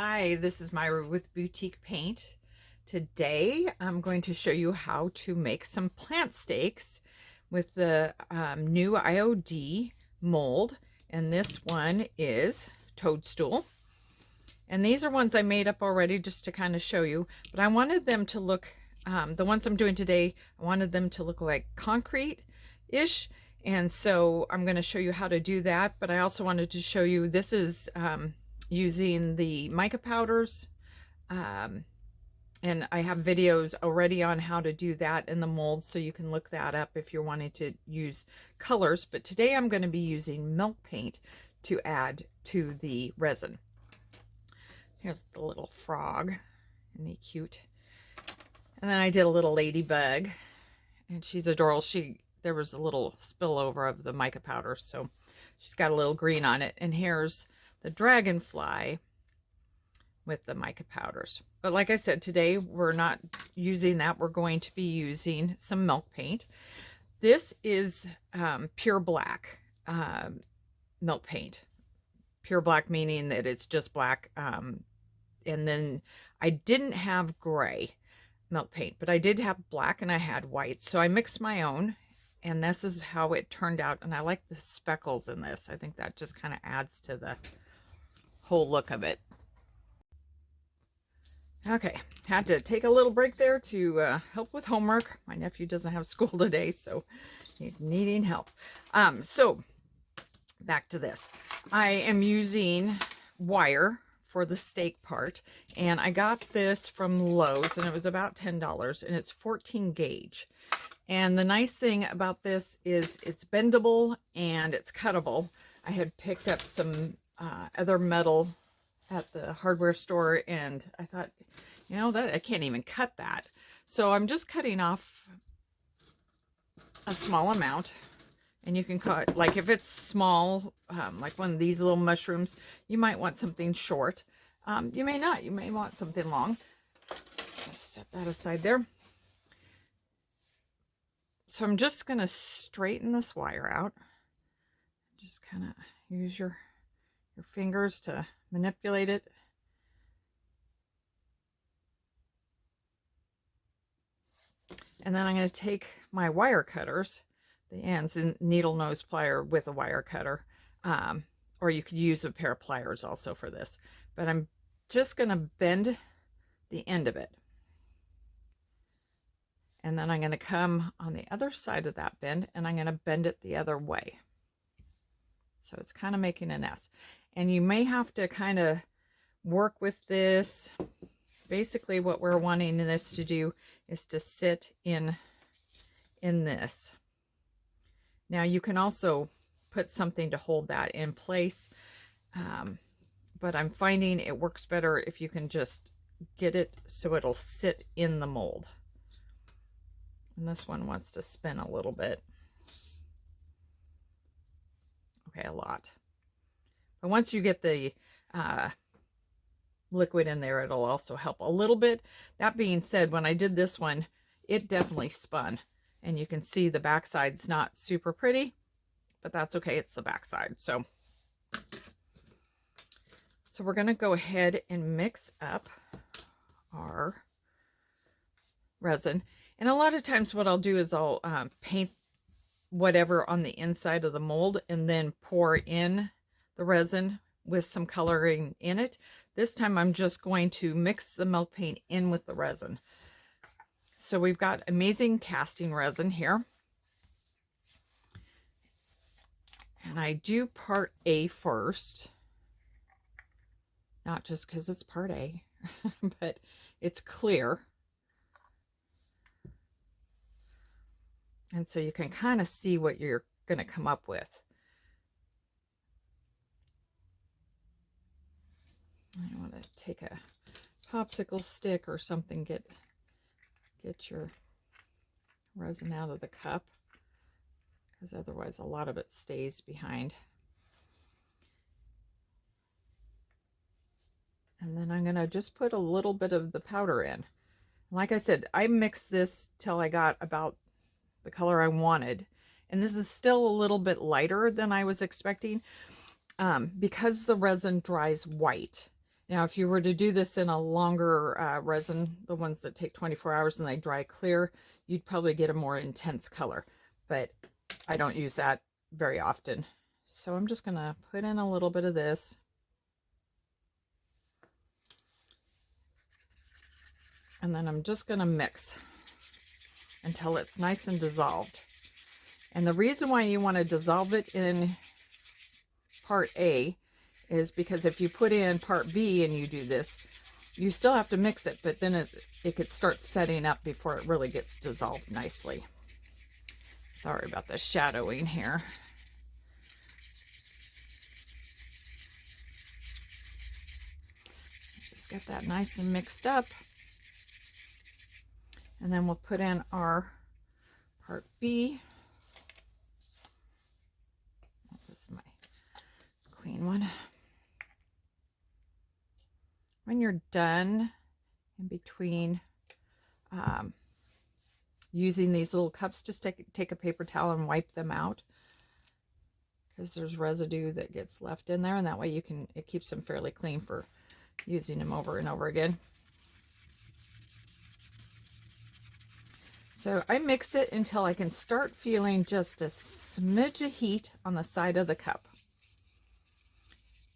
Hi, this is Myra with Boutique Paint. Today I'm going to show you how to make some plant stakes with the new IOD mold, and this one is Toadstool. And these are ones I made up already just to kind of show you, but I wanted them to look, the ones I'm doing today, I wanted them to look like concrete-ish, and so I'm going to show you how to do that, but I also wanted to show you, this is using the mica powders, and I have videos already on how to do that in the molds, so you can look that up if you're wanting to use colors. But today I'm going to be using milk paint to add to the resin. Here's the little frog, isn't he cute? And then I did a little ladybug, and she's adorable. There was a little spillover of the mica powder, so she's got a little green on it. And here's the dragonfly with the mica powders. But like I said, today we're not using that. We're going to be using some milk paint. This is pure black milk paint. Pure black meaning that it's just black. And then I didn't have gray milk paint, but I did have black and I had white. So I mixed my own, and this is how it turned out. And I like the speckles in this. I think that just kind of adds to the whole look of it. Okay, had to take a little break there to help with homework. My nephew doesn't have school today, so he's needing help. So back to this. I am using wire for the stake part, and I got this from Lowe's, and it was about $10, and it's 14 gauge. And the nice thing about this is it's bendable and it's cuttable. I had picked up some other metal at the hardware store, and I thought, you know, that I can't even cut that. So I'm just cutting off a small amount, and you can cut, like if it's small, like one of these little mushrooms, you might want something short. You may not, you may want something long. Let's set that aside there. So I'm just going to straighten this wire out. Just kind of use your fingers to manipulate it. And then I'm going to take my wire cutters, the ends, and needle nose plier with a wire cutter, or you could use a pair of pliers also for this, but I'm just going to bend the end of it. And then I'm going to come on the other side of that bend, and I'm going to bend it the other way. So it's kind of making an S. And you may have to kind of work with this. Basically what we're wanting this to do is to sit in this. Now you can also put something to hold that in place, but I'm finding it works better if you can just get it so it'll sit in the mold. And this one wants to spin a little bit. Okay, a lot. But once you get the liquid in there, it'll also help a little bit. That being said, when I did this one, it definitely spun. And you can see the backside's not super pretty, but that's okay. It's the backside. So we're going to go ahead and mix up our resin. And a lot of times what I'll do is I'll paint whatever on the inside of the mold and then pour in the resin with some coloring in it. This time I'm just going to mix the milk paint in with the resin. So we've got amazing casting resin here. And I do part A first. Not just because it's part A, but it's clear. And so you can kind of see what you're going to come up with. I want to take a popsicle stick or something, get your resin out of the cup, because otherwise a lot of it stays behind. And then I'm going to just put a little bit of the powder in. Like I said, I mixed this till I got about the color I wanted, and this is still a little bit lighter than I was expecting, because the resin dries white, Now, if you were to do this in a longer resin, the ones that take 24 hours and they dry clear, you'd probably get a more intense color. But I don't use that very often. So I'm just going to put in a little bit of this. And then I'm just going to mix until it's nice and dissolved. And the reason why you want to dissolve it in part A is because if you put in part B and you do this, you still have to mix it, but then it could start setting up before it really gets dissolved nicely. Sorry about the shadowing here. Just get that nice and mixed up. And then we'll put in our part B. This is my clean one. When you're done, in between using these little cups, just take a paper towel and wipe them out, because there's residue that gets left in there, and that way it keeps them fairly clean for using them over and over again. So I mix it until I can start feeling just a smidge of heat on the side of the cup.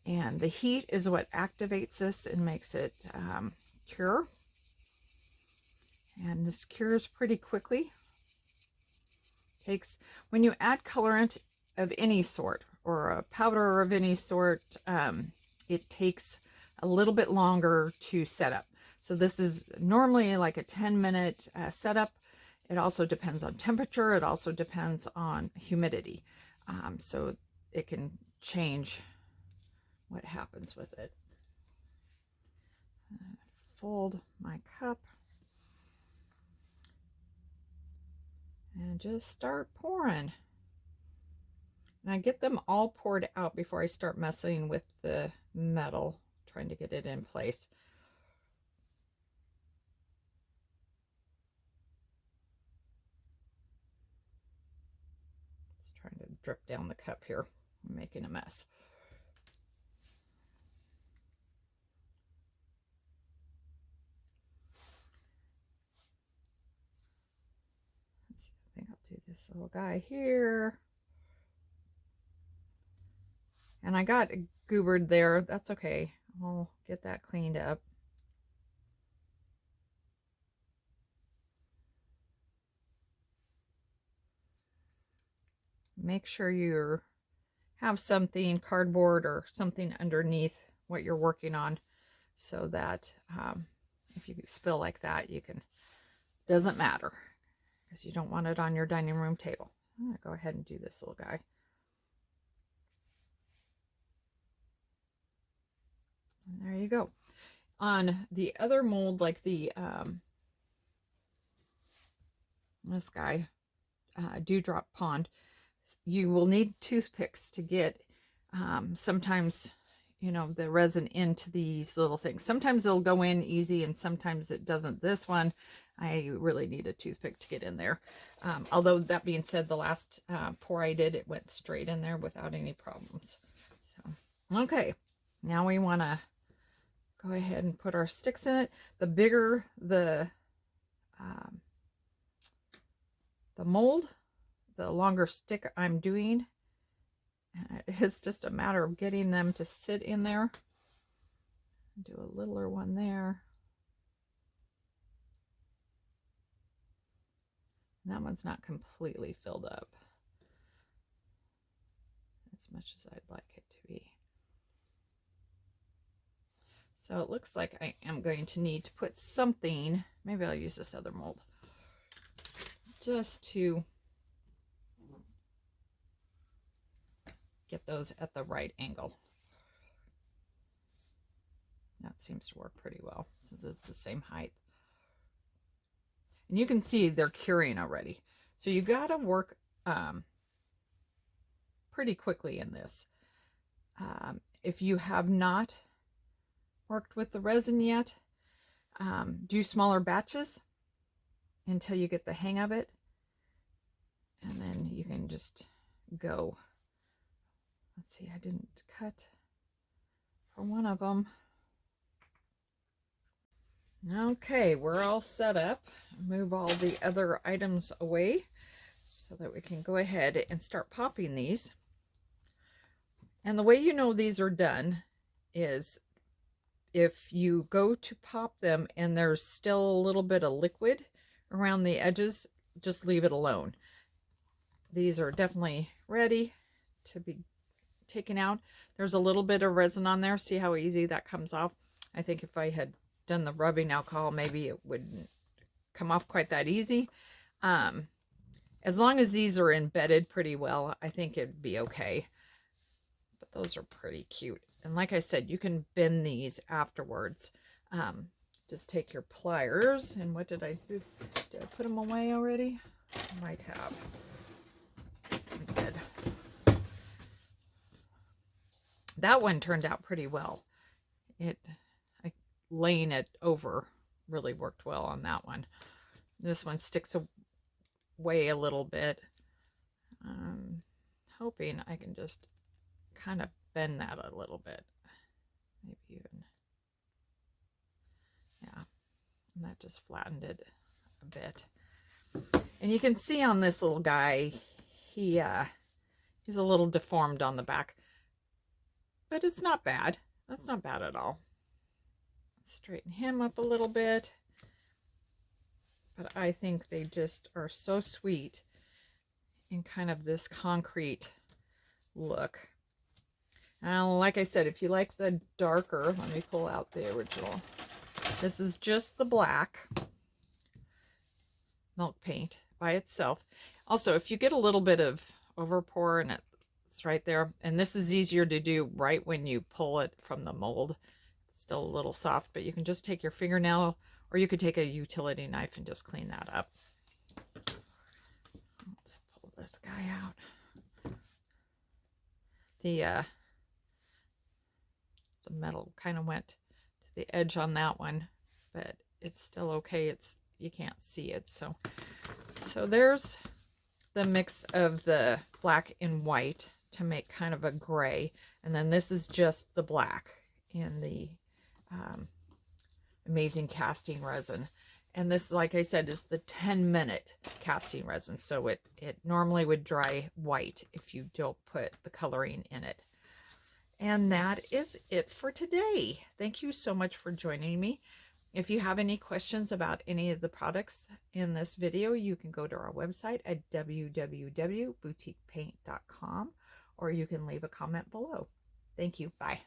And the heat is what activates this and makes it cure. And this cures pretty quickly. When you add colorant of any sort or a powder of any sort, it takes a little bit longer to set up. So this is normally like a 10-minute setup. It also depends on temperature. It also depends on humidity. So it can change what happens with it. Fold my cup and just start pouring. And I get them all poured out before I start messing with the metal, trying to get it in place. Just trying to drip down the cup here. I'm making a mess. I think I'll do this little guy here. And I got goobered there. That's okay. I'll get that cleaned up. Make sure you have something, cardboard or something underneath what you're working on, so that if you spill like that, doesn't matter, because you don't want it on your dining room table. I'm gonna go ahead and do this little guy. And there you go. On the other mold, like the this guy, Dewdrop Pond, you will need toothpicks to get sometimes, you know, the resin into these little things. Sometimes it'll go in easy and sometimes it doesn't. This one, I really need a toothpick to get in there. Although that being said, the last pour I did, it went straight in there without any problems. So, okay, now we want to go ahead and put our sticks in it. The bigger the mold, the longer stick I'm doing. It's just a matter of getting them to sit in there. Do a littler one there. And that one's not completely filled up as much as I'd like it to be. So it looks like I am going to need to put something, maybe I'll use this other mold, just to get those at the right angle. That seems to work pretty well since it's the same height. And you can see they're curing already. So you got to work pretty quickly in this. If you have not worked with the resin yet, do smaller batches until you get the hang of it. And then you can just go. Let's see, I didn't cut for one of them. Okay, we're all set up. Move all the other items away so that we can go ahead and start popping these. And the way you know these are done is if you go to pop them and there's still a little bit of liquid around the edges, just leave it alone. These are definitely ready to be taken out. There's a little bit of resin on there. See how easy that comes off? I think if I had done the rubbing alcohol, maybe it wouldn't come off quite that easy. As long as these are embedded pretty well, I think it'd be okay. But those are pretty cute. And like I said, you can bend these afterwards. Just take your pliers, and what did I do? Did I put them away already? I might have. I did. That one turned out pretty well. Laying it over really worked well on that one. This one sticks away a little bit. I'm hoping I can just kind of bend that a little bit. Maybe even, yeah. And that just flattened it a bit. And you can see on this little guy, he's a little deformed on the back. But it's not bad. That's not bad at all. Straighten him up a little bit. But I think they just are so sweet in kind of this concrete look. Now, like I said, if you like the darker, let me pull out the original. This is just the black milk paint by itself. Also, if you get a little bit of overpour and it's right there, and this is easier to do right when you pull it from the mold. It's still a little soft, but you can just take your fingernail, or you could take a utility knife and just clean that up. Let's pull this guy out. The metal kind of went to the edge on that one, but it's still okay. You can't see it. So there's the mix of the black and white to make kind of a gray, and then this is just the black in the amazing casting resin. And this, like I said, is the 10-minute casting resin, so it normally would dry white if you don't put the coloring in it. And that is it for today. Thank you so much for joining me. If you have any questions about any of the products in this video, you can go to our website at www.boutiquepaint.com, or you can leave a comment below. Thank you. Bye.